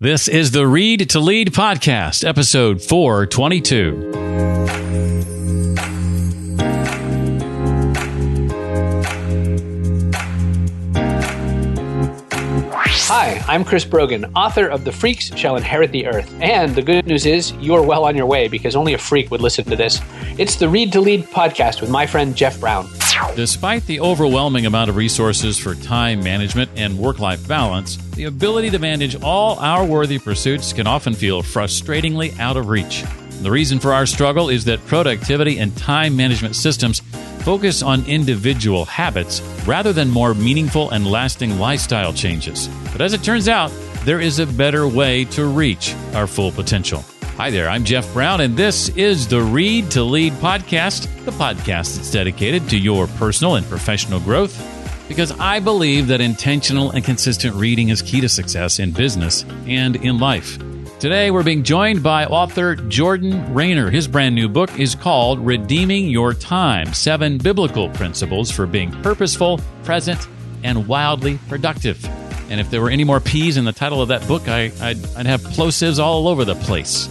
This is the Read to Lead podcast, episode 422. Hi, I'm Chris Brogan, author of The Freaks Shall Inherit the Earth. And the good news is you're well on your way because only a freak would listen to this. It's the Read to Lead podcast with my friend Jeff Brown. Despite the overwhelming amount of resources for time management and work-life balance, the ability to manage all our worthy pursuits can often feel frustratingly out of reach. The reason for our struggle is that productivity and time management systems focus on individual habits rather than more meaningful and lasting lifestyle changes. But as it turns out, there is a better way to reach our full potential. Hi there, I'm Jeff Brown, and this is the Read to Lead podcast, the podcast that's dedicated to your personal and professional growth, because I believe that intentional and consistent reading is key to success in business and in life. Today, we're being joined by author Jordan Raynor. His brand new book is called Redeeming Your Time, 7 Biblical Principles for Being Purposeful, Present, and Wildly Productive. And if there were any more P's in the title of that book, I'd have plosives all over the place.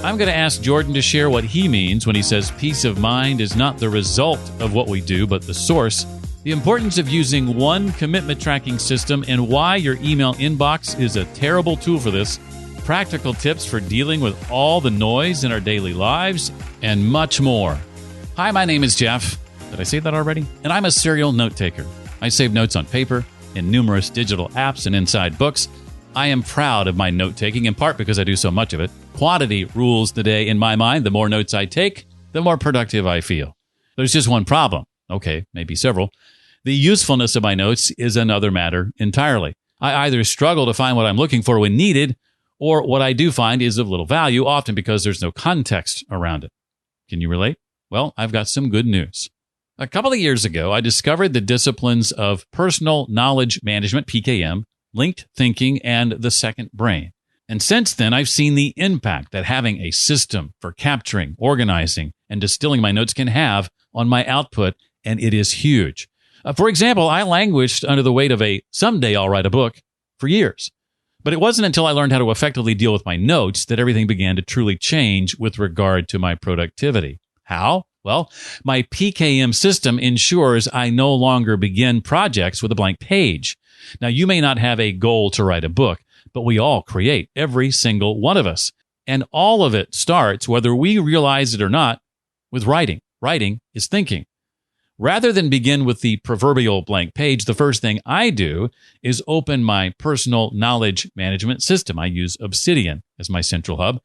I'm going to ask Jordan to share what he means when he says peace of mind is not the result of what we do, but the source, the importance of using one commitment tracking system, and why your email inbox is a terrible tool for this, practical tips for dealing with all the noise in our daily lives, and much more. Hi, my name is Jeff. Did I say that already? And I'm a serial note taker. I save notes on paper, in numerous digital apps, and inside books. I am proud of my note-taking, in part because I do so much of it. Quantity rules the day in my mind. The more notes I take, the more productive I feel. There's just one problem. Okay, maybe several. The usefulness of my notes is another matter entirely. I either struggle to find what I'm looking for when needed, or what I do find is of little value, often because there's no context around it. Can you relate? Well, I've got some good news. A couple of years ago, I discovered the disciplines of personal knowledge management, PKM, linked thinking, and the second brain. And since then, I've seen the impact that having a system for capturing, organizing, and distilling my notes can have on my output, and it is huge. For example, I languished under the weight of a someday I'll write a book for years. But it wasn't until I learned how to effectively deal with my notes that everything began to truly change with regard to my productivity. How? Well, my PKM system ensures I no longer begin projects with a blank page. Now, you may not have a goal to write a book, but we all create, every single one of us. And all of it starts, whether we realize it or not, with writing. Writing is thinking. Rather than begin with the proverbial blank page, the first thing I do is open my personal knowledge management system. I use Obsidian as my central hub.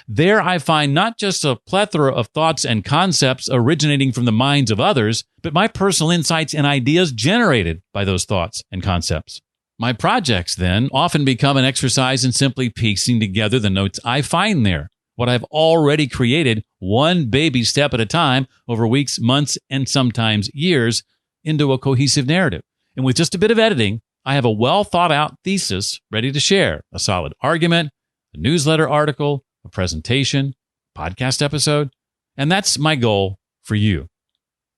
There I find not just a plethora of thoughts and concepts originating from the minds of others, but my personal insights and ideas generated by those thoughts and concepts. My projects then often become an exercise in simply piecing together the notes I find there, what I've already created, one baby step at a time over weeks, months, and sometimes years, into a cohesive narrative. And with just a bit of editing, I have a well-thought-out thesis ready to share, a solid argument, a newsletter article, a presentation, podcast episode, and that's my goal for you.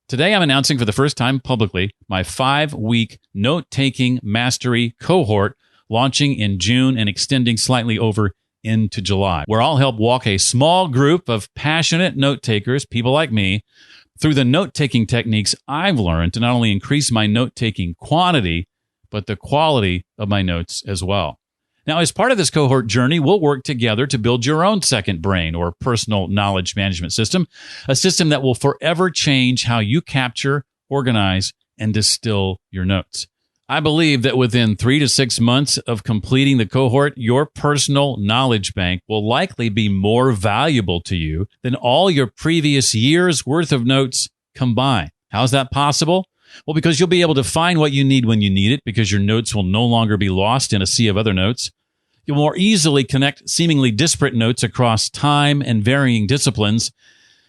Today, I'm announcing for the first time publicly my 5-week note-taking mastery cohort launching in June and extending slightly over into July, where I'll help walk a small group of passionate note takers, people like me, through the note-taking techniques I've learned to not only increase my note-taking quantity, but the quality of my notes as well. Now, as part of this cohort journey, we'll work together to build your own second brain or personal knowledge management system, a system that will forever change how you capture, organize, and distill your notes. I believe that within 3 to 6 months of completing the cohort, your personal knowledge bank will likely be more valuable to you than all your previous year's worth of notes combined. How is that possible? Well, because you'll be able to find what you need when you need it, because your notes will no longer be lost in a sea of other notes. You'll more easily connect seemingly disparate notes across time and varying disciplines.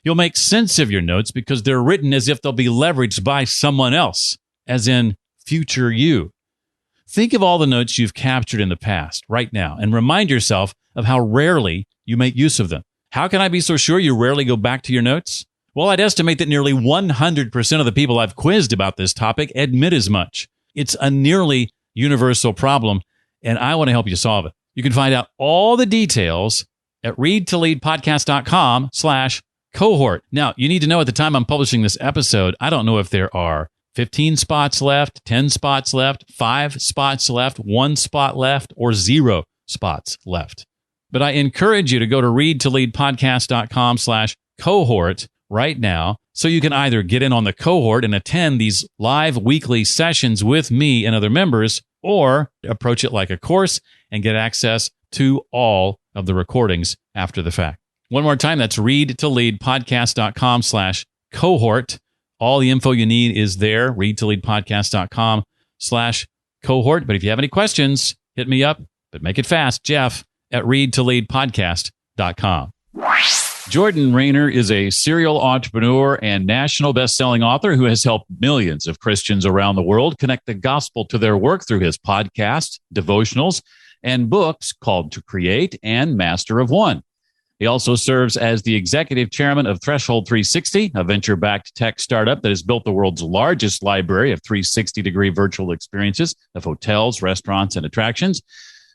You'll make sense of your notes because they're written as if they'll be leveraged by someone else, as in future you. Think of all the notes you've captured in the past, right now, and remind yourself of how rarely you make use of them. How can I be so sure you rarely go back to your notes? Well, I'd estimate that nearly 100% of the people I've quizzed about this topic admit as much. It's a nearly universal problem, and I want to help you solve it. You can find out all the details at readtoleadpodcast.com/cohort. Now, you need to know at the time I'm publishing this episode, I don't know if there are 15 spots left, 10 spots left, 5 spots left, 1 spot left, or 0 spots left. But I encourage you to go to readtoleadpodcast.com/cohort right now so you can either get in on the cohort and attend these live weekly sessions with me and other members, or approach it like a course and get access to all of the recordings after the fact. One more time, that's readtoleadpodcast.com/cohort. All the info you need is there, readtoleadpodcast.com/cohort. But if you have any questions, hit me up, but make it fast, Jeff at readtoleadpodcast.com. Jordan Raynor is a serial entrepreneur and national best-selling author who has helped millions of Christians around the world connect the gospel to their work through his podcast, devotionals, and books called To Create and Master of One. He also serves as the executive chairman of Threshold 360, a venture-backed tech startup that has built the world's largest library of 360-degree virtual experiences of hotels, restaurants, and attractions.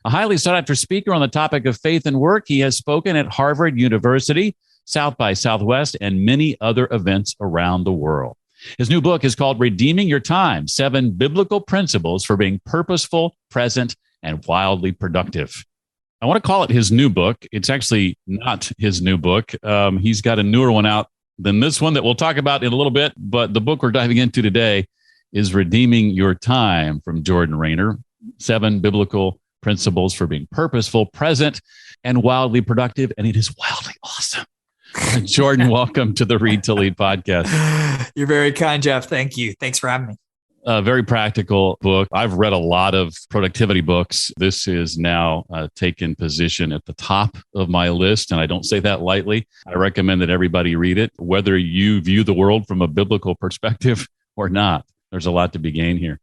A highly sought-after speaker on the topic of faith and work, he has spoken at Harvard University, South by Southwest, and many other events around the world. His new book is called Redeeming Your Time, 7 Biblical Principles for Being Purposeful, Present, and Wildly Productive. I want to call it his new book. It's actually not his new book. He's got a newer one out than this one that we'll talk about in a little bit, but the book we're diving into today is Redeeming Your Time from Jordan Raynor, 7 Biblical Principles for Being Purposeful, Present, and Wildly Productive, and it is wildly awesome. Jordan, welcome to the Read to Lead podcast. You're very kind, Jeff. Thank you. Thanks for having me. A very practical book. I've read a lot of productivity books. This is now taken position at the top of my list, and I don't say that lightly. I recommend that everybody read it, whether you view the world from a biblical perspective or not. There's a lot to be gained here.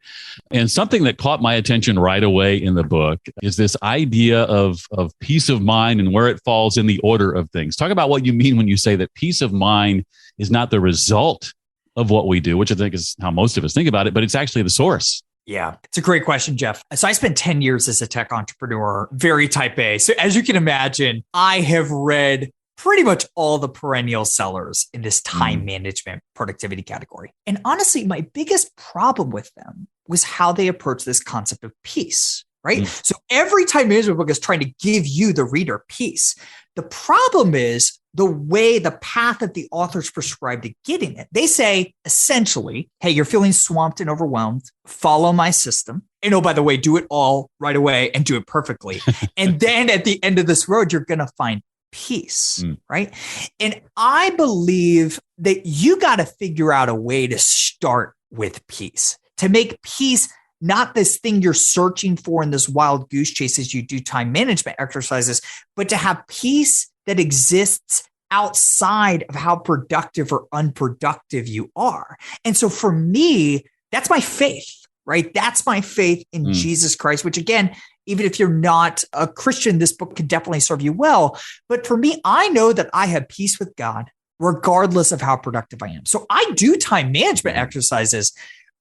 And something that caught my attention right away in the book is this idea of peace of mind and where it falls in the order of things. Talk about what you mean when you say that peace of mind is not the result of what we do, which I think is how most of us think about it, but it's actually the source. Yeah, it's a great question, Jeff. So I spent 10 years as a tech entrepreneur, very type A. So as you can imagine, I have read pretty much all the perennial sellers in this time management productivity category. And honestly, my biggest problem with them was how they approach this concept of peace, right? So every time management book is trying to give you, the reader, peace. The problem is the way, the path that the authors prescribe to getting it. They say, essentially, hey, you're feeling swamped and overwhelmed. Follow my system. And oh, by the way, do it all right away and do it perfectly. And then at the end of this road, you're going to find peace, right? And I believe that you got to figure out a way to start with peace, to make peace not this thing you're searching for in this wild goose chase as you do time management exercises, but to have peace that exists outside of how productive or unproductive you are. And so for me, that's my faith, right? That's my faith in Jesus Christ, which again, even if you're not a Christian, this book can definitely serve you well. But for me, I know that I have peace with God, regardless of how productive I am. So I do time management exercises,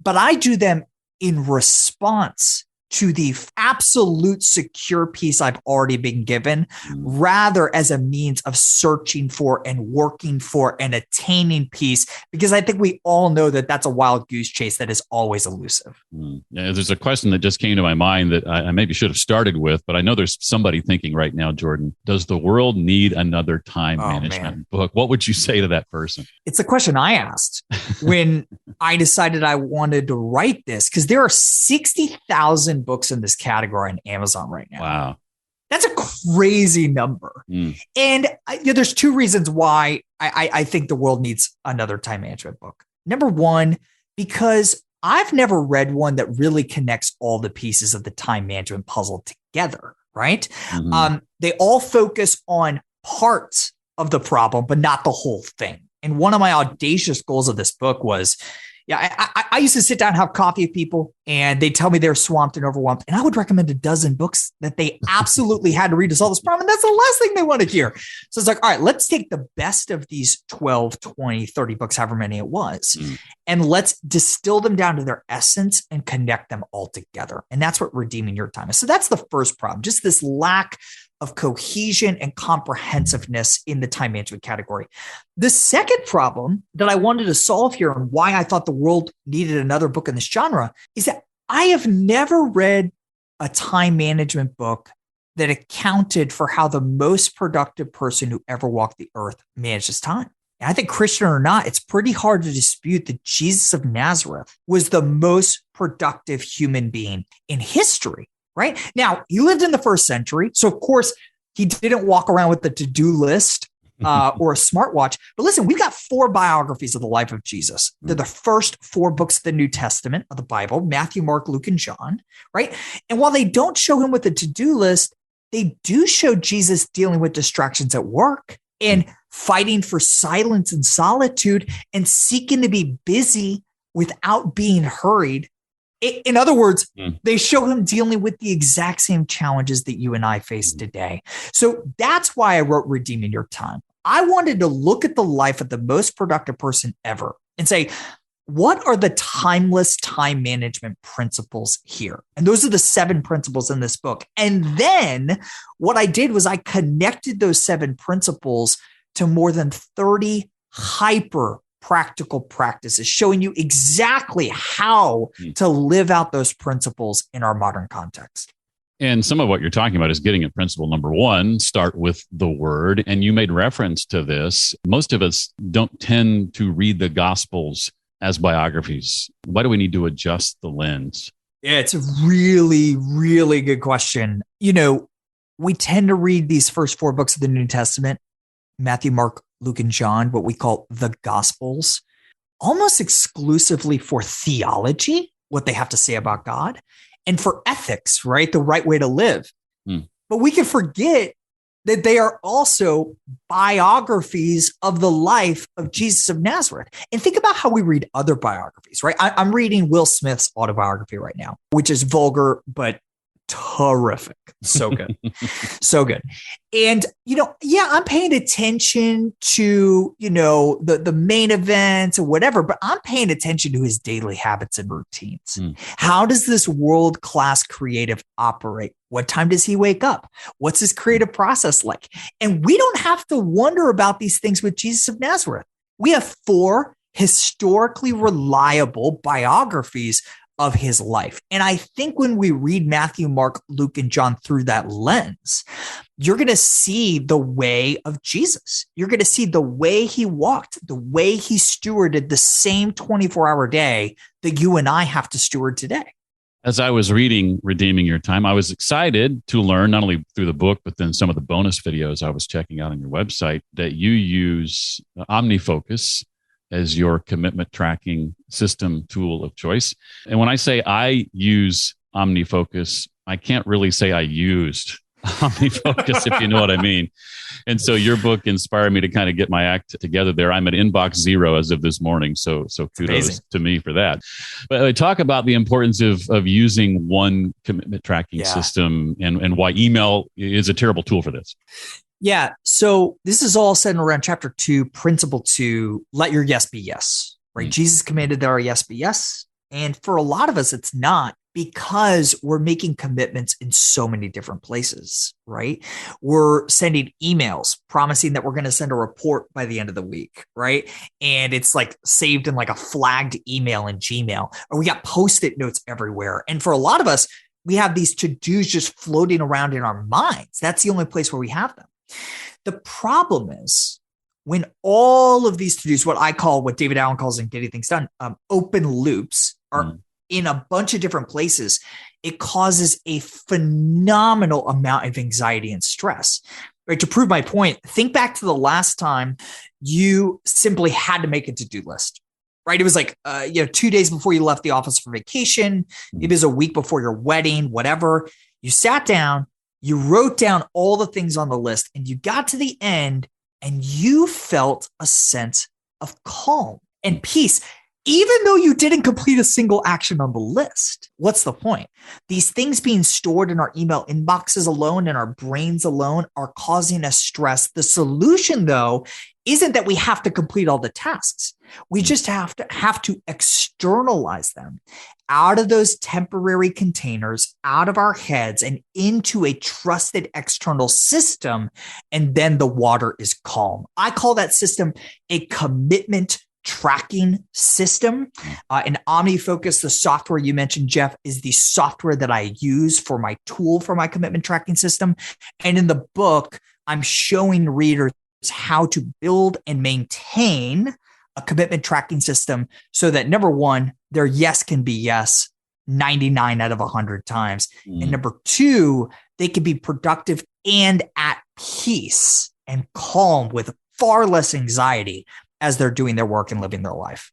but I do them in response to the absolute secure peace I've already been given, rather as a means of searching for and working for and attaining peace, because I think we all know that that's a wild goose chase that is always elusive. Yeah, there's a question that just came to my mind that I maybe should have started with, but I know there's somebody thinking right now, Jordan, does the world need another time management book? What would you say to that person? It's a question I asked when I decided I wanted to write this, because there are 60,000 books in this category on Amazon right now. Wow. That's a crazy number. And there's 2 reasons why I think the world needs another time management book. Number one, because I've never read one that really connects all the pieces of the time management puzzle together, right? They all focus on parts of the problem, but not the whole thing. And one of my audacious goals of this book was, Yeah, I used to sit down and have coffee with people, and they'd tell me they're swamped and overwhelmed. And I would recommend a dozen books that they absolutely had to read to solve this problem. And that's the last thing they want to hear. So it's like, all right, let's take the best of these 12, 20, 30 books, however many it was, and let's distill them down to their essence and connect them all together. And that's what redeeming your time is. So that's the first problem, just this lack of cohesion and comprehensiveness in the time management category. The second problem that I wanted to solve here, and why I thought the world needed another book in this genre, is that I have never read a time management book that accounted for how the most productive person who ever walked the earth managed his time. And I think, Christian or not, it's pretty hard to dispute that Jesus of Nazareth was the most productive human being in history. Right? Now, he lived in the first century. So, of course, he didn't walk around with a to-do list or a smartwatch. But listen, we've got 4 biographies of the life of Jesus. They're the first 4 books of the New Testament of the Bible, Matthew, Mark, Luke, and John. Right? And while they don't show him with a to-do list, they do show Jesus dealing with distractions at work and fighting for silence and solitude and seeking to be busy without being hurried. In other words, they show him dealing with the exact same challenges that you and I face today. So that's why I wrote Redeeming Your Time. I wanted to look at the life of the most productive person ever and say, what are the timeless time management principles here? And those are the 7 principles in this book. And then what I did was I connected those 7 principles to more than 30 hyper practical practices, showing you exactly how to live out those principles in our modern context. And some of what you're talking about is getting at principle number 1, start with the word. And you made reference to this. Most of us don't tend to read the Gospels as biographies. Why do we need to adjust the lens? Yeah, it's a really, really good question. You know, we tend to read these first 4 books of the New Testament, Matthew, Mark, Luke, and John, what we call the Gospels, almost exclusively for theology, what they have to say about God, and for ethics, right? The right way to live. But we can forget that they are also biographies of the life of Jesus of Nazareth. And think about how we read other biographies, right? I'm reading Will Smith's autobiography right now, which is vulgar, but terrific. So good. So good. And, you know, yeah, I'm paying attention to, you know, the main events or whatever, but I'm paying attention to his daily habits and routines. How does this world-class creative operate? What time does he wake up? What's his creative process like? And we don't have to wonder about these things with Jesus of Nazareth. We have 4 historically reliable biographies of his life. And I think when we read Matthew, Mark, Luke, and John through that lens, you're going to see the way of Jesus. You're going to see the way he walked, the way he stewarded the same 24-hour day that you and I have to steward today. As I was reading Redeeming Your Time, I was excited to learn, not only through the book, but then some of the bonus videos I was checking out on your website, that you use OmniFocus as your commitment tracking system tool of choice. And when I say I use OmniFocus, I can't really say I used OmniFocus, if you know what I mean. And so your book inspired me to kind of get my act together there. I'm at inbox 0 as of this morning. So kudos to me for that. But I talk about the importance of using one commitment tracking system and why email is a terrible tool for this. Yeah. So this is all said around chapter 2, principle 2, let your yes be yes, right? Jesus commanded that our yes be yes. And for a lot of us, it's not, because we're making commitments in so many different places, right? We're sending emails promising that we're going to send a report by the end of the week, right? And it's like saved in like a flagged email in Gmail, or we got Post-it notes everywhere. And for a lot of us, we have these to-dos just floating around in our minds. That's the only place where we have them. The problem is when all of these to-dos, what David Allen calls in Getting Things Done, open loops, are in a bunch of different places, it causes a phenomenal amount of anxiety and stress. Right? To prove my point, think back to the last time you simply had to make a to-do list. Right? It was like 2 days before you left the office for vacation. It was a week before your wedding, whatever. You sat down, you wrote down all the things on the list, and you got to the end and you felt a sense of calm and peace. even though you didn't complete a single action on the list. What's the point? These things being stored in our email inboxes alone and our brains alone are causing us stress. The solution, though, isn't that we have to complete all the tasks. We just have to externalize them out of those temporary containers, out of our heads and into a trusted external system. And then the water is calm. I call that system a commitment tracking system. And OmniFocus, the software you mentioned, Jeff, is the software that I use for my tool for my commitment tracking system. And in the book, I'm showing readers how to build and maintain a commitment tracking system so that, number one, their yes can be yes 99 out of 100 times. And number two, they can be productive and at peace and calm with far less anxiety as they're doing their work and living their life.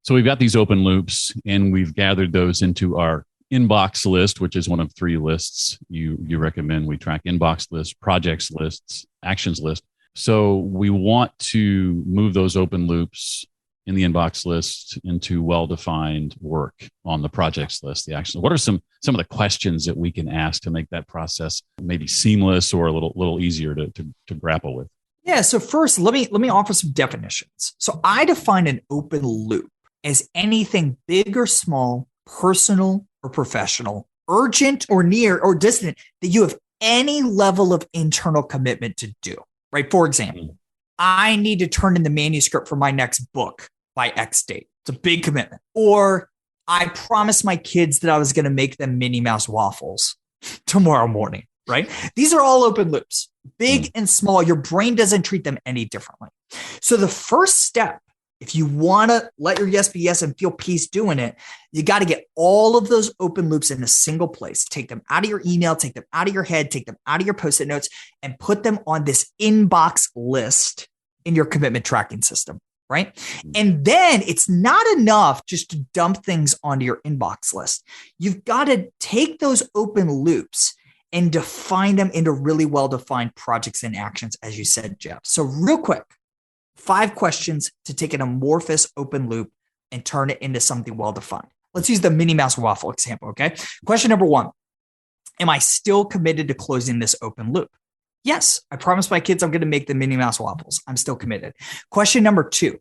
So we've got these open loops and we've gathered those into our inbox list, which is one of 3 lists you recommend. We track inbox lists, projects lists, actions list. So we want to move those open loops in the inbox list into well-defined work on the projects list, the actions. What are some of the questions that we can ask to make that process maybe seamless or a little easier to grapple with? Yeah. So first, let me offer some definitions. So I define an open loop as anything big or small, personal or professional, urgent or near or distant that you have any level of internal commitment to do. Right. For example, I need to turn in the manuscript for my next book by X date. It's a big commitment. Or I promised my kids that I was going to make them Minnie Mouse waffles tomorrow morning. Right. These are all open loops, big and small. Your brain doesn't treat them any differently. So the first step, if you want to let your yes be yes and feel peace doing it, you got to get all of those open loops in a single place. Take them out of your email, take them out of your head, take them out of your Post-it notes, and put them on this inbox list in your commitment tracking system, right? And then it's not enough just to dump things onto your inbox list. You've got to take those open loops and define them into really well-defined projects and actions, as you said, Jeff. So real quick, 5 questions to take an amorphous open loop and turn it into something well-defined. Let's use the Minnie Mouse waffle example, okay? Question number 1, am I still committed to closing this open loop? Yes, I promised my kids I'm going to make the Minnie Mouse waffles. I'm still committed. Question number 2,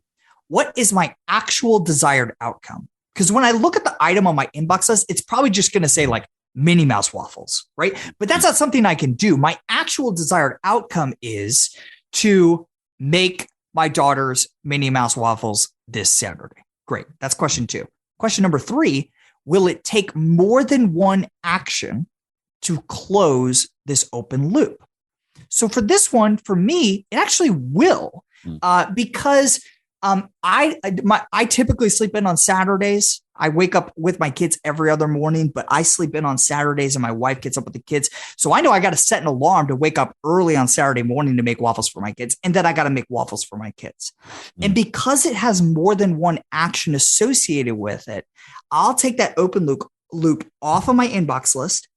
what is my actual desired outcome? Because when I look at the item on my inbox list, it's probably just going to say like Minnie Mouse waffles, right? But that's not something I can do. My actual desired outcome is to make my daughter's Minnie Mouse waffles this Saturday. Great. That's question 2. Question number 3, will it take more than one action to close this open loop? So for this one, for me, it actually will, because I typically sleep in on Saturdays. I wake up with my kids every other morning, but I sleep in on Saturdays and my wife gets up with the kids. So I know I got to set an alarm to wake up early on Saturday morning to make waffles for my kids. And then I got to make waffles for my kids. And because it has more than one action associated with it, I'll take that open loop off of my inbox list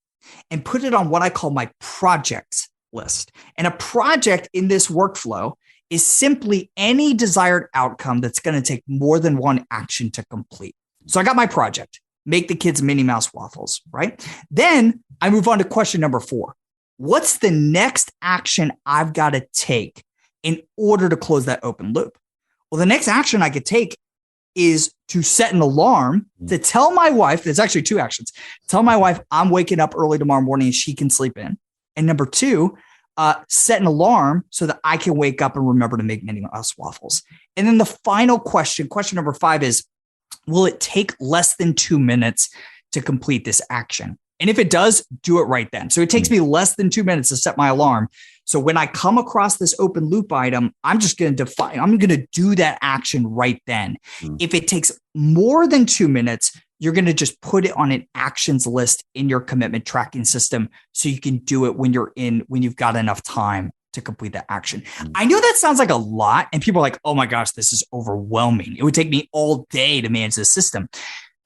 and put it on what I call my projects list. And a project in this workflow is simply any desired outcome that's going to take more than one action to complete. So I got my project, make the kids Minnie Mouse waffles, right? Then I move on to question number 4. What's the next action I've got to take in order to close that open loop? Well, the next action I could take is to set an alarm to tell my wife, there's actually 2 actions, tell my wife I'm waking up early tomorrow morning and she can sleep in. And number 2, set an alarm so that I can wake up and remember to make Minnie Mouse waffles. And then the final question number 5 is, will it take less than 2 minutes to complete this action? And if it does, do it right then. So it takes me less than 2 minutes to set my alarm. So when I come across this open loop item, I'm going to do that action right then. If it takes more than 2 minutes, you're going to just put it on an actions list in your commitment tracking system so you can do it when you've got enough time to complete that action. I know that sounds like a lot and people are like, oh my gosh, this is overwhelming. It would take me all day to manage this system.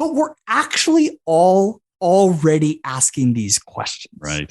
But we're actually all already asking these questions. Right.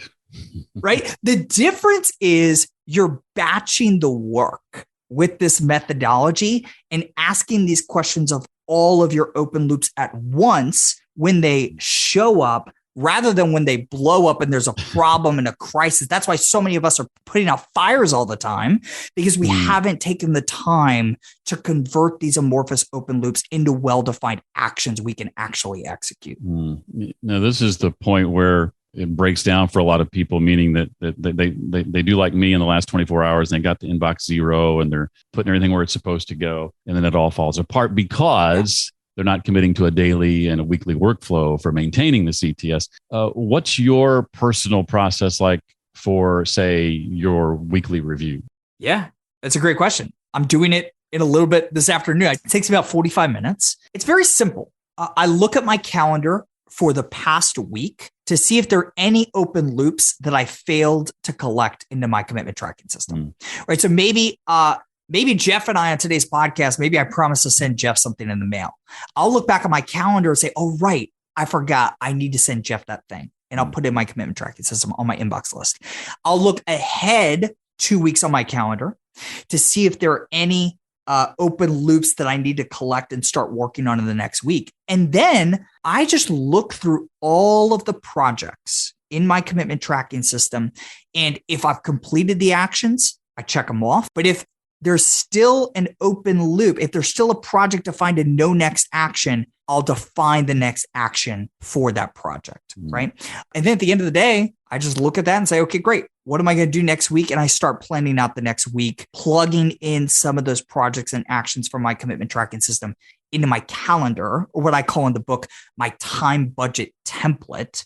Right. The difference is you're batching the work with this methodology and asking these questions of all of your open loops at once when they show up, rather than when they blow up and there's a problem and a crisis. That's why so many of us are putting out fires all the time, because we haven't taken the time to convert these amorphous open loops into well-defined actions we can actually execute. Now, this is the point where it breaks down for a lot of people, meaning that they do like me in the last 24 hours and they got the inbox zero and they're putting everything where it's supposed to go. And then it all falls apart because they're not committing to a daily and a weekly workflow for maintaining the CTS. What's your personal process like for, say, your weekly review? Yeah, that's a great question. I'm doing it in a little bit this afternoon. It takes me about 45 minutes. It's very simple. I look at my calendar for the past week to see if there are any open loops that I failed to collect into my commitment tracking system. Right. So maybe Jeff and I on today's podcast, maybe I promised to send Jeff something in the mail. I'll look back at my calendar and say, oh, right, I forgot. I need to send Jeff that thing. And I'll put it in my commitment tracking system on my inbox list. I'll look ahead 2 weeks on my calendar to see if there are any open loops that I need to collect and start working on in the next week. And then I just look through all of the projects in my commitment tracking system. And if I've completed the actions, I check them off. But if there's still an open loop, if there's still a project defined and no next action, I'll define the next action for that project, right? And then at the end of the day, I just look at that and say, okay, great. What am I going to do next week? And I start planning out the next week, plugging in some of those projects and actions from my commitment tracking system into my calendar, or what I call in the book, my time budget template.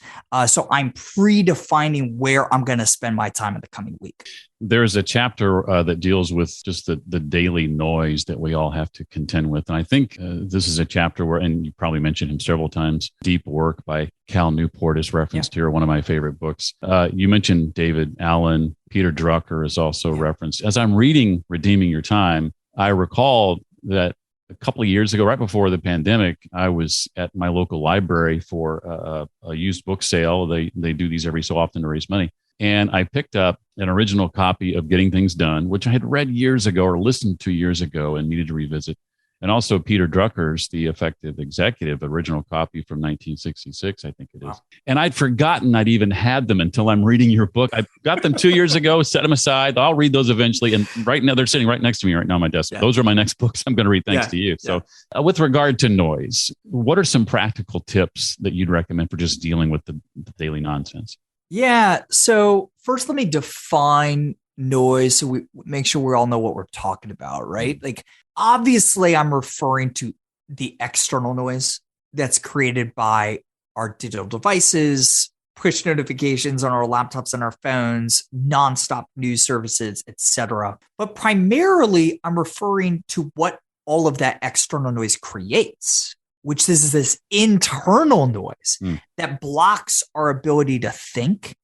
So I'm predefining where I'm going to spend my time in the coming week. There's a chapter that deals with just the daily noise that we all have to contend with. And I think this is a chapter where, and you probably mentioned him several times, Deep Work by Cal Newport is referenced here, one of my favorite books. You mentioned David Allen. Peter Drucker is also referenced. As I'm reading Redeeming Your Time, I recall that a couple of years ago, right before the pandemic, I was at my local library for a used book sale. They do these every so often to raise money. And I picked up an original copy of Getting Things Done, which I had read years ago or listened to years ago and needed to revisit. And also Peter Drucker's The Effective Executive, original copy from 1966, I think it is. Wow. And I'd forgotten I'd even had them until I'm reading your book. I got them 2 years ago, set them aside. I'll read those eventually. And right now, they're sitting right next to me right now on my desk. Yeah. Those are my next books I'm going to read thanks to you. So with regard to noise, what are some practical tips that you'd recommend for just dealing with the daily nonsense? Yeah. So first, let me define noise so we make sure we all know what we're talking about, right? Like, obviously, I'm referring to the external noise that's created by our digital devices, push notifications on our laptops and our phones, nonstop news services, etc. But primarily, I'm referring to what all of that external noise creates, which is this internal noise that blocks our ability to think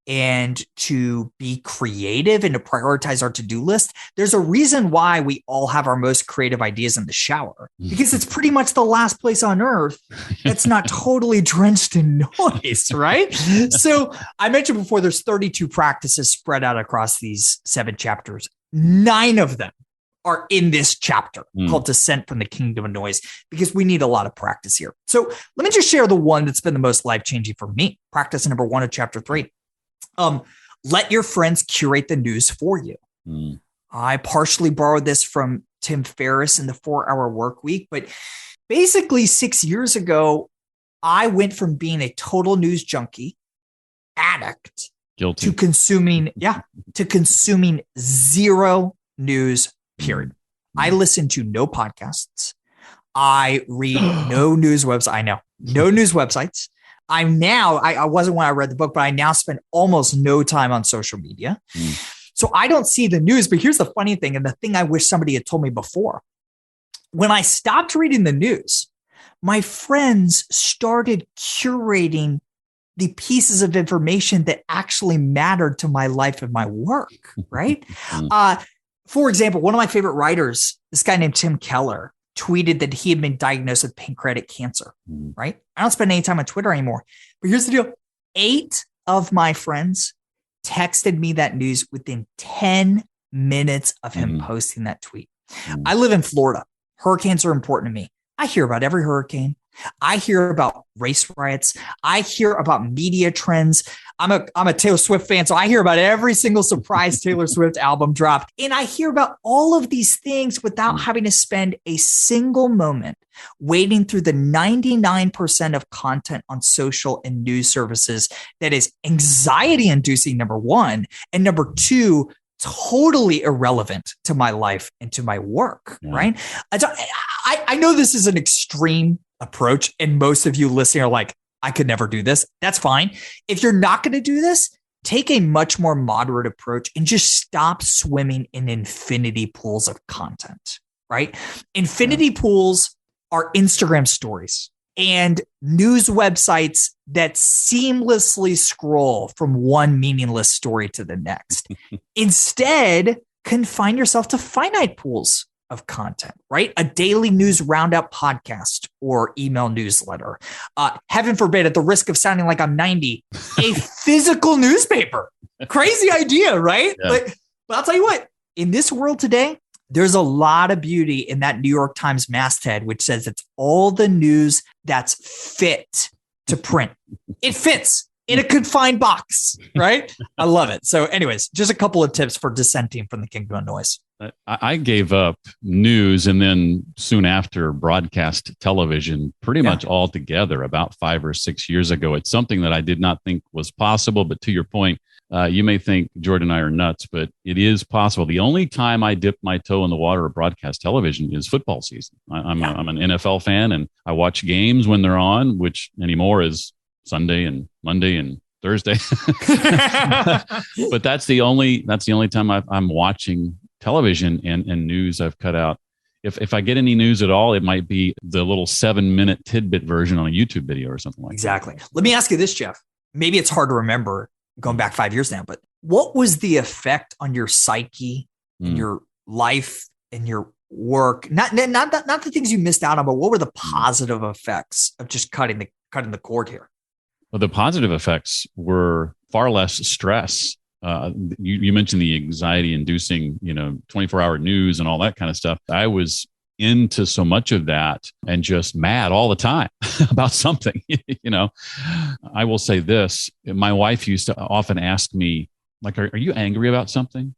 and to be creative and to prioritize our to-do list. There's a reason why we all have our most creative ideas in the shower, because it's pretty much the last place on earth that's not totally drenched in noise, right? So I mentioned before, there's 32 practices spread out across these 7 chapters. 9 of them are in this chapter called Descent from the Kingdom of Noise, because we need a lot of practice here. So let me just share the one that's been the most life-changing for me. Practice number 1 of chapter 3. Let your friends curate the news for you. I partially borrowed this from Tim Ferriss in the 4-Hour Work Week, but basically 6 years ago, I went from being a total news junkie, addict, to consuming zero news, period. I listen to no podcasts. I read no news websites. I know, no news websites. I wasn't when I read the book, but I now spend almost no time on social media. So I don't see the news. But here's the funny thing, and the thing I wish somebody had told me before. When I stopped reading the news, my friends started curating the pieces of information that actually mattered to my life and my work, right? For example, one of my favorite writers, this guy named Tim Keller, tweeted that he had been diagnosed with pancreatic cancer, right? I don't spend any time on Twitter anymore. But here's the deal. 8 of my friends texted me that news within 10 minutes of him posting that tweet. I live in Florida. Hurricanes are important to me. I hear about every hurricane. I hear about race riots. I hear about media trends. I'm a Taylor Swift fan, so I hear about every single surprise Taylor Swift album drop. And I hear about all of these things without having to spend a single moment wading through the 99% of content on social and news services that is anxiety inducing, number one, and number two, totally irrelevant to my life and to my work, right? I know this is an extreme approach, and most of you listening are like, I could never do this. That's fine. If you're not going to do this, take a much more moderate approach and just stop swimming in infinity pools of content, right? Infinity pools are Instagram stories and news websites that seamlessly scroll from one meaningless story to the next. Instead, confine yourself to finite pools of content, right? A daily news roundup podcast or email newsletter. Heaven forbid, at the risk of sounding like I'm 90, a physical newspaper. Crazy idea, right? Yeah. But I'll tell you what, in this world today, there's a lot of beauty in that New York Times masthead, which says it's all the news that's fit to print. It fits in a confined box, right? I love it. So anyways, just a couple of tips for dissenting from the kingdom of noise. I gave up news and then soon after broadcast television pretty much altogether about 5 or 6 years ago. It's something that I did not think was possible. But to your point, you may think Jordan and I are nuts, but it is possible. The only time I dip my toe in the water of broadcast television is football season. I'm an NFL fan, and I watch games when they're on, which anymore is Sunday and Monday and Thursday. But that's the only time I'm watching television and news. I've cut out. If I get any news at all, it might be the little 7-minute tidbit version on a YouTube video or something like that. Exactly. Let me ask you this, Jeff. Maybe it's hard to remember going back 5 years now, but what was the effect on your psyche and your life and your work? Not the things you missed out on, but what were the positive effects of just cutting the cord here? Well, the positive effects were far less stress. You mentioned the anxiety-inducing, 24-hour news and all that kind of stuff. I was into so much of that and just mad all the time about something. I will say this: my wife used to often ask me, like, "Are you angry about something?"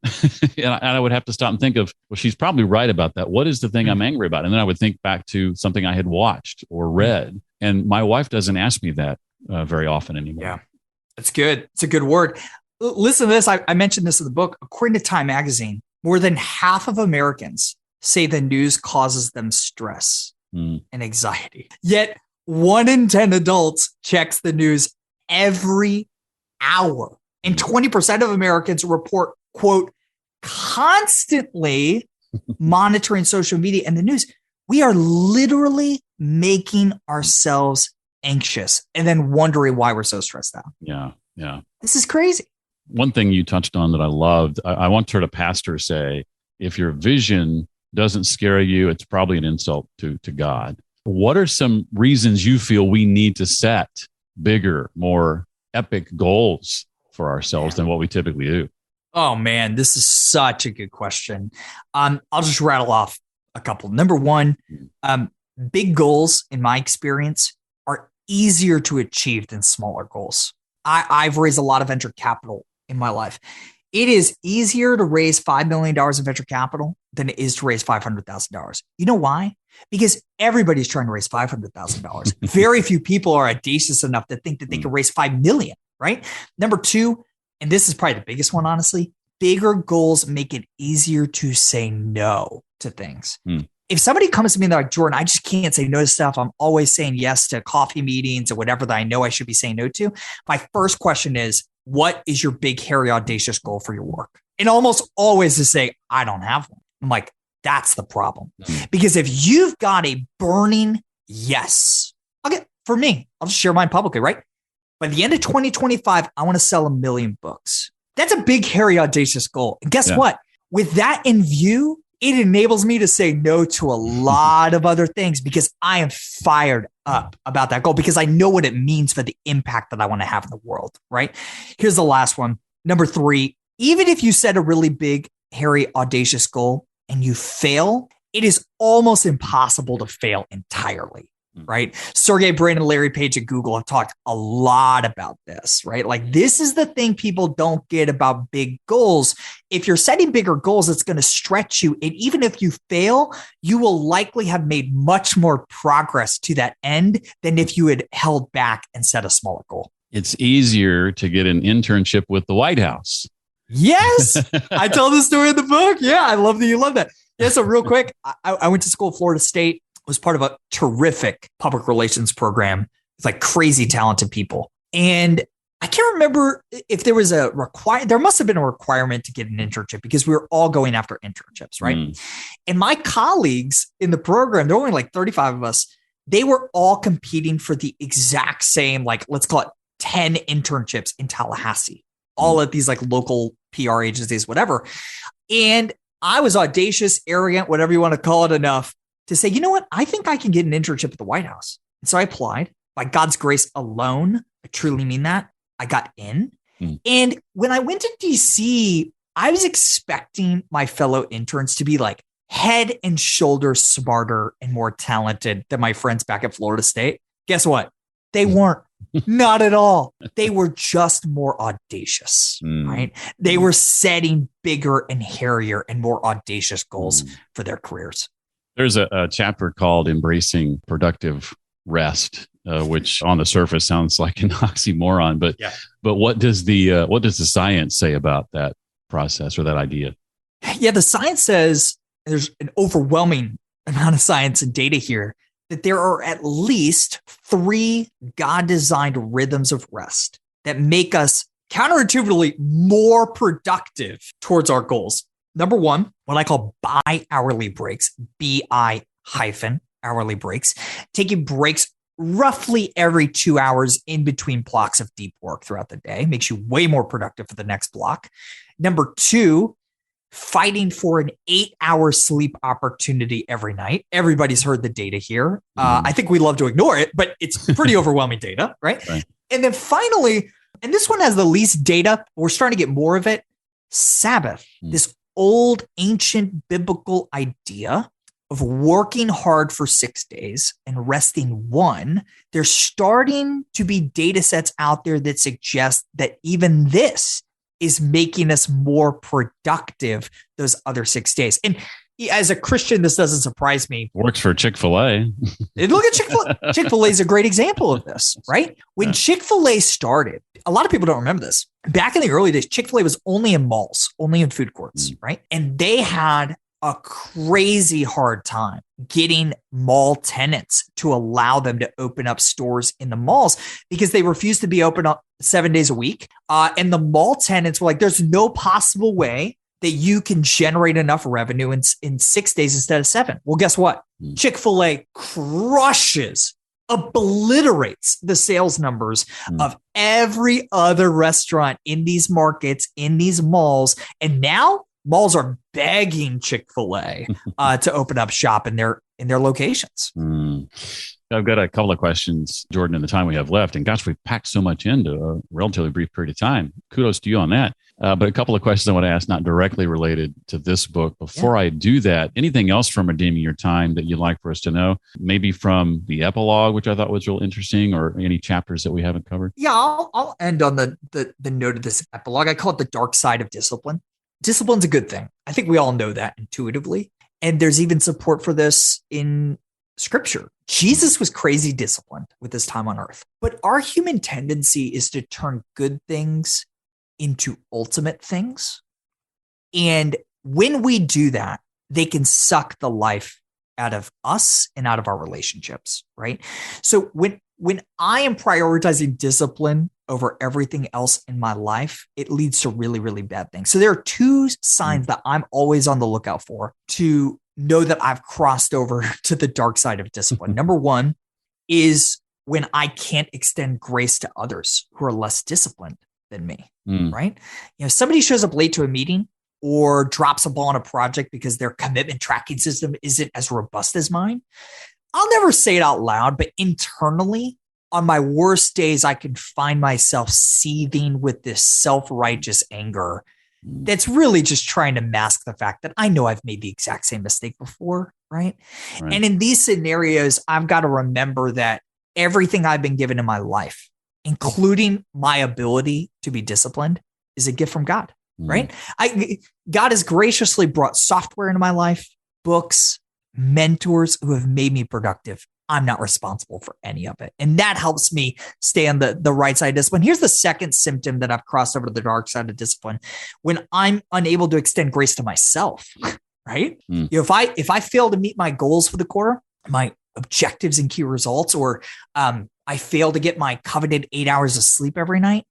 and I would have to stop and think of, well, she's probably right about that. What is the thing I'm angry about? And then I would think back to something I had watched or read. And my wife doesn't ask me that very often anymore. Yeah, that's good. It's a good word. Listen to this. I mentioned this in the book. According to Time magazine, more than half of Americans say the news causes them stress and anxiety. Yet 1 in 10 adults checks the news every hour. And 20% of Americans report, quote, constantly monitoring social media and the news. We are literally making ourselves anxious and then wondering why we're so stressed out. Yeah. This is crazy. One thing you touched on that I loved, I once heard a pastor say, if your vision doesn't scare you, it's probably an insult to God. What are some reasons you feel we need to set bigger, more epic goals for ourselves than what we typically do? Oh, man, this is such a good question. I'll just rattle off a couple. Number one, big goals, in my experience, are easier to achieve than smaller goals. I've raised a lot of venture capital in my life. It is easier to raise $5 million in venture capital than it is to raise $500,000. You know why? Because everybody's trying to raise $500,000. Very few people are audacious enough to think that they can raise $5 million, right? Number two, and this is probably the biggest one, honestly, bigger goals make it easier to say no to things. If somebody comes to me and they're like, Jordan, I just can't say no to stuff. I'm always saying yes to coffee meetings or whatever that I know I should be saying no to. My first question is, what is your big, hairy, audacious goal for your work? And almost always to say, I don't have one. I'm like, that's the problem. Because if you've got a burning yes, for me, I'll just share mine publicly, right? By the end of 2025, I want to sell 1 million books. That's a big, hairy, audacious goal. And guess what? With that in view, it enables me to say no to a lot of other things because I am fired up about that goal because I know what it means for the impact that I want to have in the world, right? Here's the last one. Number 3, even if you set a really big, hairy, audacious goal and you fail, it is almost impossible to fail entirely. Right? Sergey Brin and Larry Page at Google have talked a lot about this, right? Like, this is the thing people don't get about big goals. If you're setting bigger goals, it's going to stretch you. And even if you fail, you will likely have made much more progress to that end than if you had held back and set a smaller goal. It's easier to get an internship with the White House. Yes. I tell the story in the book. Yeah. I love that you love that. Yeah. So real quick, I went to school at Florida State. Was part of a terrific public relations program with like crazy talented people. And I can't remember if there was there must have been a requirement to get an internship because we were all going after internships, right? And my colleagues in the program, there were only like 35 of us, they were all competing for the exact same, like, let's call it 10 internships in Tallahassee, all at these like local PR agencies, whatever. And I was audacious, arrogant, whatever you want to call it, enough to say, you know what? I think I can get an internship at the White House. And so I applied. By God's grace alone, I truly mean that, I got in. And when I went to DC, I was expecting my fellow interns to be like head and shoulders smarter and more talented than my friends back at Florida State. Guess what? They weren't. Not at all. They were just more audacious, right? They were setting bigger and hairier and more audacious goals for their careers. There's a chapter called Embracing Productive Rest, which on the surface sounds like an oxymoron, but what does the science say about that process or that idea? Yeah, the science says, there's an overwhelming amount of science and data here, that there are at least 3 God-designed rhythms of rest that make us counterintuitively more productive towards our goals. Number one, what I call bi-hourly breaks, bi-hourly breaks, taking breaks roughly every 2 hours in between blocks of deep work throughout the day, makes you way more productive for the next block. Number 2, fighting for an 8-hour sleep opportunity every night. Everybody's heard the data here. I think we love to ignore it, but it's pretty overwhelming data, right? And then finally, and this one has the least data, we're starting to get more of it, Sabbath, this old ancient biblical idea of working hard for 6 days and resting 1. There's starting to be data sets out there that suggest that even this is making us more productive those other 6 days. And as a Christian, this doesn't surprise me. Works for Chick-fil-A. Look at Chick-fil-A. Chick-fil-A is a great example of this, right? When Chick-fil-A started, a lot of people don't remember this. Back in the early days, Chick-fil-A was only in malls, only in food courts, right? And they had a crazy hard time getting mall tenants to allow them to open up stores in the malls because they refused to be open up 7 days a week. And the mall tenants were like, there's no possible way that you can generate enough revenue in 6 days instead of 7. Well, guess what? Chick-fil-A obliterates the sales numbers of every other restaurant in these markets, in these malls. And now malls are begging Chick-fil-A to open up shop in their locations. I've got a couple of questions, Jordan, in the time we have left. And gosh, we've packed so much into a relatively brief period of time. Kudos to you on that. But a couple of questions I want to ask, not directly related to this book. Before I do that, anything else from Redeeming Your Time that you'd like for us to know? Maybe from the epilogue, which I thought was real interesting, or any chapters that we haven't covered? Yeah, I'll end on the note of this epilogue. I call it the dark side of discipline. Discipline's a good thing. I think we all know that intuitively. And there's even support for this in Scripture. Jesus was crazy disciplined with his time on earth. But our human tendency is to turn good things into ultimate things. And when we do that, they can suck the life out of us and out of our relationships, right? So when I am prioritizing discipline over everything else in my life, it leads to really, really bad things. So there are 2 signs that I'm always on the lookout for to know that I've crossed over to the dark side of discipline. Number 1 is when I can't extend grace to others who are less disciplined than me, right? You know, somebody shows up late to a meeting or drops a ball on a project because their commitment tracking system isn't as robust as mine. I'll never say it out loud, but internally, on my worst days, I can find myself seething with this self-righteous anger that's really just trying to mask the fact that I know I've made the exact same mistake before, right? And in these scenarios, I've got to remember that everything I've been given in my life, including my ability to be disciplined, is a gift from God, right? God has graciously brought software into my life, books, mentors who have made me productive. I'm not responsible for any of it. And that helps me stay on the right side of discipline. Here's the second symptom that I've crossed over to the dark side of discipline. When I'm unable to extend grace to myself, right? If I fail to meet my goals for the quarter, my objectives and key results, or I fail to get my coveted 8 hours of sleep every night,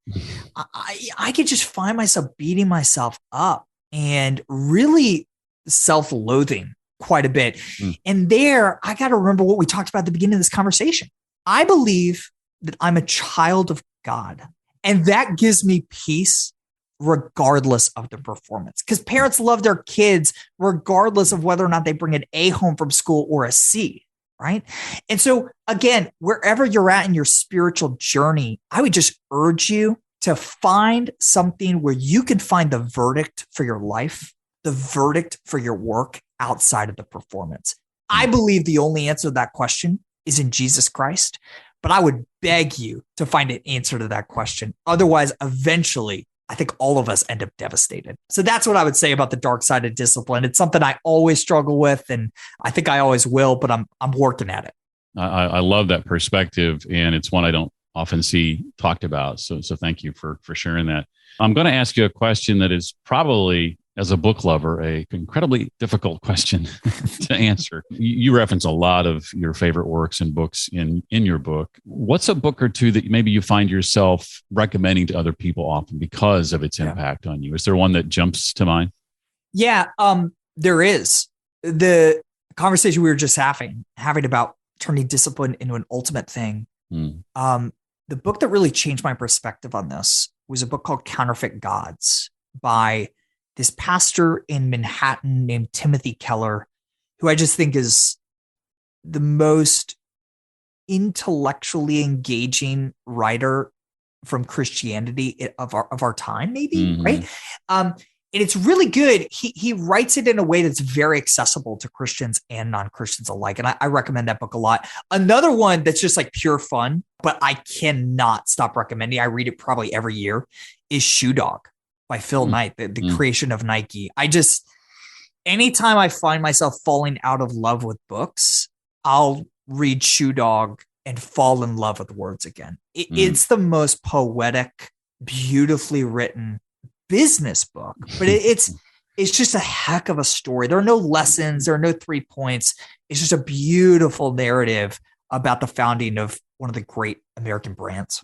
I could just find myself beating myself up and really self-loathing quite a bit. And there, I got to remember what we talked about at the beginning of this conversation. I believe that I'm a child of God, and that gives me peace regardless of the performance, because parents love their kids regardless of whether or not they bring an A home from school or a C, right? And so again, wherever you're at in your spiritual journey, I would just urge you to find something where you can find the verdict for your life, the verdict for your work outside of the performance. I believe the only answer to that question is in Jesus Christ, but I would beg you to find an answer to that question. Otherwise, eventually, I think all of us end up devastated. So that's what I would say about the dark side of discipline. It's something I always struggle with, and I think I always will, but I'm working at it. I love that perspective, and it's one I don't often see talked about. So thank you for sharing that. I'm going to ask you a question that is probably, as a book lover, an incredibly difficult question to answer. You reference a lot of your favorite works and books in your book. What's a book or two that maybe you find yourself recommending to other people often because of its impact on you? Is there one that jumps to mind? Yeah, there is. The conversation we were just having about turning discipline into an ultimate thing. The book that really changed my perspective on this was a book called Counterfeit Gods by this pastor in Manhattan named Timothy Keller, who I just think is the most intellectually engaging writer from Christianity of our time, maybe, right? And it's really good. He writes it in a way that's very accessible to Christians and non-Christians alike. And I recommend that book a lot. Another one that's just like pure fun, but I cannot stop recommending, I read it probably every year, is Shoe Dog by Phil Knight, the creation of Nike. Anytime I find myself falling out of love with books, I'll read Shoe Dog and fall in love with words again. It's the most poetic, beautifully written business book, but it's just a heck of a story. There are no lessons. There are no 3 points. It's just a beautiful narrative about the founding of one of the great American brands.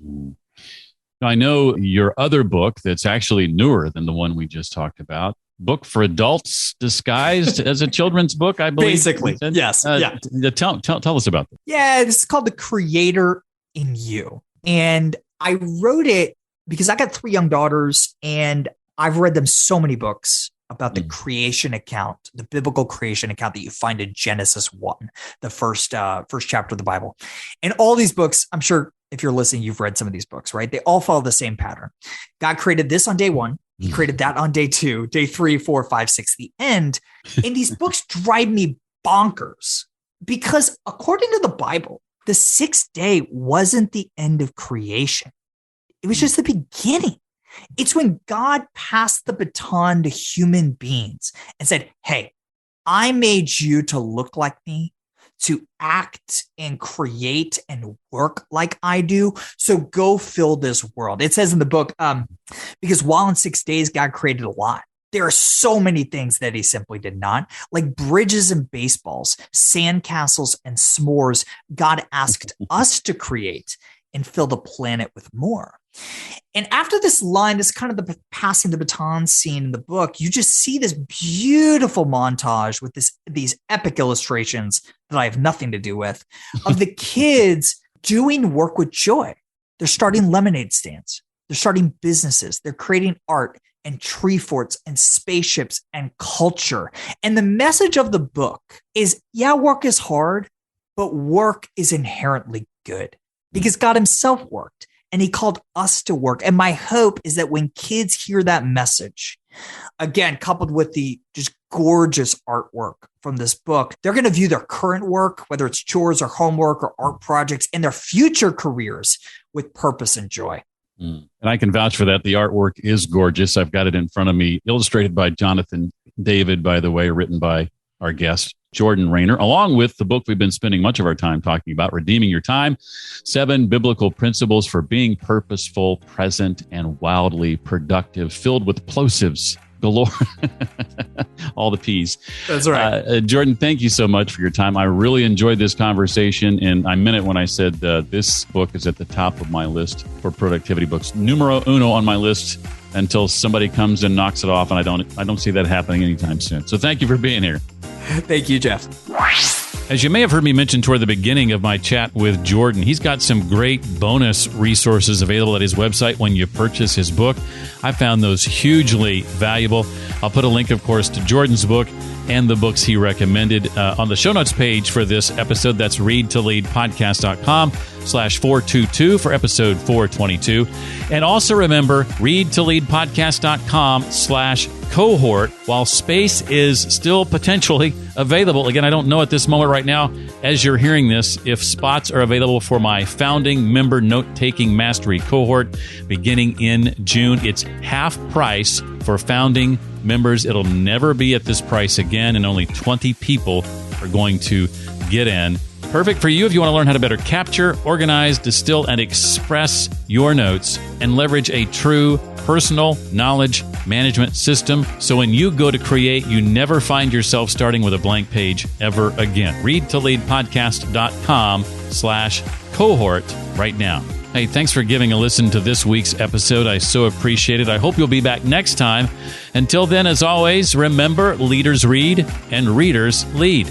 I know your other book that's actually newer than the one we just talked about, book for adults disguised as a children's book, I believe. Basically, yes. Tell us about that. Yeah, this is called The Creator in You. And I wrote it because I got 3 young daughters, and I've read them so many books about the creation account, the biblical creation account that you find in Genesis 1, the first chapter of the Bible. And all these books, I'm sure if you're listening, you've read some of these books, right? They all follow the same pattern. God created this on day 1. He created that on day 2, day 3, 4, 5, 6, the end. And these books drive me bonkers because according to the Bible, the 6th day wasn't the end of creation. It was just the beginning. It's when God passed the baton to human beings and said, hey, I made you to look like me, to act and create and work like I do. So go fill this world. It says in the book, because while in 6 days, God created a lot. There are so many things that he simply did not, like bridges and baseballs, sandcastles and s'mores. God asked us to create and fill the planet with more. And after this line, this kind of the passing the baton scene in the book, you just see this beautiful montage with these epic illustrations that I have nothing to do with of the kids doing work with joy. They're starting lemonade stands. They're starting businesses. They're creating art and tree forts and spaceships and culture. And the message of the book is, yeah, work is hard, but work is inherently good because God himself worked. and he called us to work. And my hope is that when kids hear that message, again, coupled with the just gorgeous artwork from this book, they're going to view their current work, whether it's chores or homework or art projects, and their future careers with purpose and joy. And I can vouch for that. The artwork is gorgeous. I've got it in front of me, illustrated by Jonathan David, by the way, written by our guest, Jordan Raynor, along with the book we've been spending much of our time talking about, Redeeming Your Time, 7 Biblical Principles for Being Purposeful, Present, and Wildly Productive, filled with plosives galore. All the P's. That's right. Jordan, thank you so much for your time. I really enjoyed this conversation, and I meant it when I said this book is at the top of my list for productivity books. Numero uno on my list until somebody comes and knocks it off, and I don't see that happening anytime soon. So thank you for being here. Thank you, Jeff. As you may have heard me mention toward the beginning of my chat with Jordan, he's got some great bonus resources available at his website when you purchase his book. I found those hugely valuable. I'll put a link, of course, to Jordan's book and the books he recommended on the show notes page for this episode. That's readtoleadpodcast.com/422 for episode 422. And also remember, readtoleadpodcast.com/cohort while space is still potentially available. Again, I don't know at this moment right now, as you're hearing this, if spots are available for my founding member note-taking mastery cohort beginning in June. It's half price for founding members. It'll never be at this price again, and only 20 people are going to get in. Perfect for you if you want to learn how to better capture, organize, distill, and express your notes and leverage a true personal knowledge management system. So when you go to create, you never find yourself starting with a blank page ever again. readtoleadpodcast.com/cohort right now. Hey, thanks for giving a listen to this week's episode. I so appreciate it. I hope you'll be back next time. Until then, as always, remember, leaders read and readers lead.